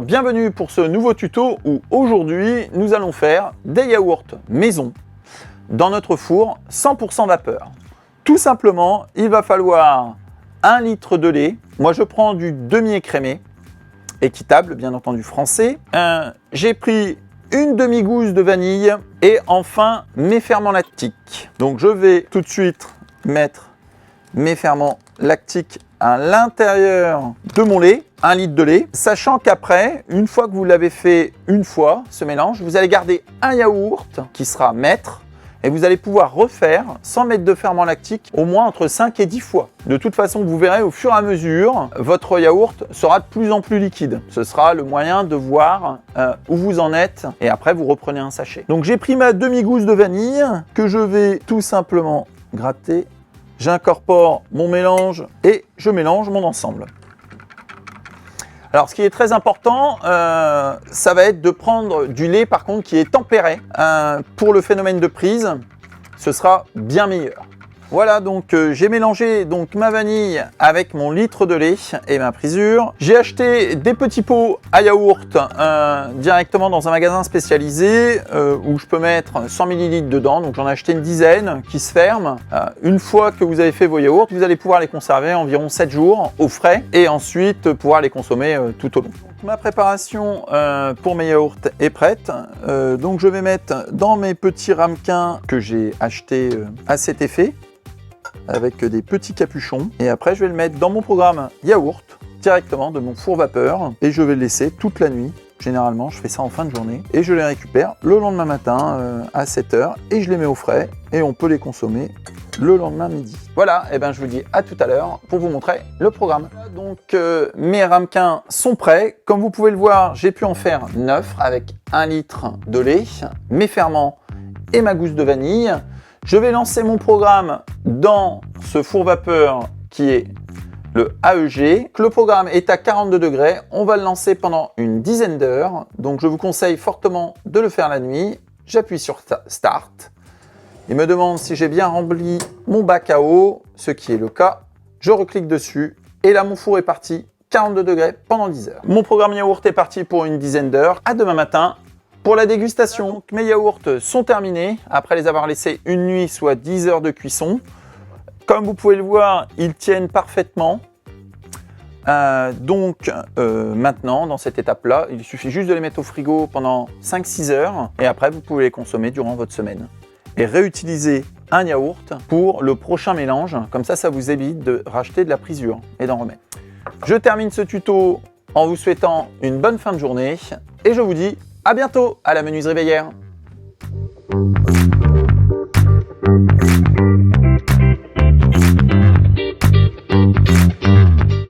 bienvenue pour ce nouveau tuto où aujourd'hui nous allons faire des yaourts maison dans notre four 100% vapeur. Tout simplement, il va falloir 1 litre de lait. Moi je prends du demi-écrémé, équitable bien entendu français. J'ai pris une demi-gousse de vanille et enfin mes ferments lactiques. Donc je vais tout de suite mettre mes ferments lactiques à l'intérieur de mon lait, 1 litre de lait, sachant qu'après, une fois que vous l'avez fait une fois, ce mélange, vous allez garder un yaourt qui sera maître et vous allez pouvoir refaire, sans mettre de ferment lactique, au moins entre 5 et 10 fois. De toute façon, vous verrez au fur et à mesure, votre yaourt sera de plus en plus liquide. Ce sera le moyen de voir où vous en êtes et après vous reprenez un sachet. Donc j'ai pris ma demi-gousse de vanille que je vais tout simplement gratter. J'incorpore mon mélange et je mélange mon ensemble. Alors ce qui est très important, ça va être de prendre du lait par contre qui est tempéré. Pour le phénomène de prise, ce sera bien meilleur. Voilà, donc j'ai mélangé ma vanille avec mon litre de lait et ma prisure. J'ai acheté des petits pots à yaourt directement dans un magasin spécialisé où je peux mettre 100 ml dedans. Donc j'en ai acheté une dizaine qui se ferment. Une fois que vous avez fait vos yaourts, vous allez pouvoir les conserver environ 7 jours au frais et ensuite pouvoir les consommer tout au long. Ma préparation pour mes yaourts est prête. Donc je vais mettre dans mes petits ramequins que j'ai achetés à cet effet, avec des petits capuchons, et après je vais le mettre dans mon programme yaourt directement de mon four vapeur et je vais le laisser toute la nuit. Généralement je fais ça en fin de journée et je les récupère le lendemain matin à 7 h et je les mets au frais et on peut les consommer le lendemain midi. Voilà, et je vous dis à tout à l'heure pour vous montrer le programme. Donc mes ramequins sont prêts. Comme vous pouvez le voir, j'ai pu en faire 9 avec 1 litre de lait, mes ferments et ma gousse de vanille. Je vais lancer mon programme dans ce four vapeur qui est le AEG. Le programme est à 42 degrés. On va le lancer pendant une dizaine d'heures. Donc je vous conseille fortement de le faire la nuit. J'appuie sur Start. Il me demande si j'ai bien rempli mon bac à eau, ce qui est le cas. Je reclique dessus et là mon four est parti 42 degrés pendant 10 heures. Mon programme yaourt est parti pour une dizaine d'heures. À demain matin pour la dégustation. Donc, mes yaourts sont terminés après les avoir laissés une nuit, soit 10 heures de cuisson. Comme vous pouvez le voir, ils tiennent parfaitement. Maintenant, dans cette étape-là, il suffit juste de les mettre au frigo pendant 5-6 heures et après, vous pouvez les consommer durant votre semaine. Et réutiliser un yaourt pour le prochain mélange. Comme ça, ça vous évite de racheter de la prisure et d'en remettre. Je termine ce tuto en vous souhaitant une bonne fin de journée et je vous dis à bientôt à la menuiserie Veillère.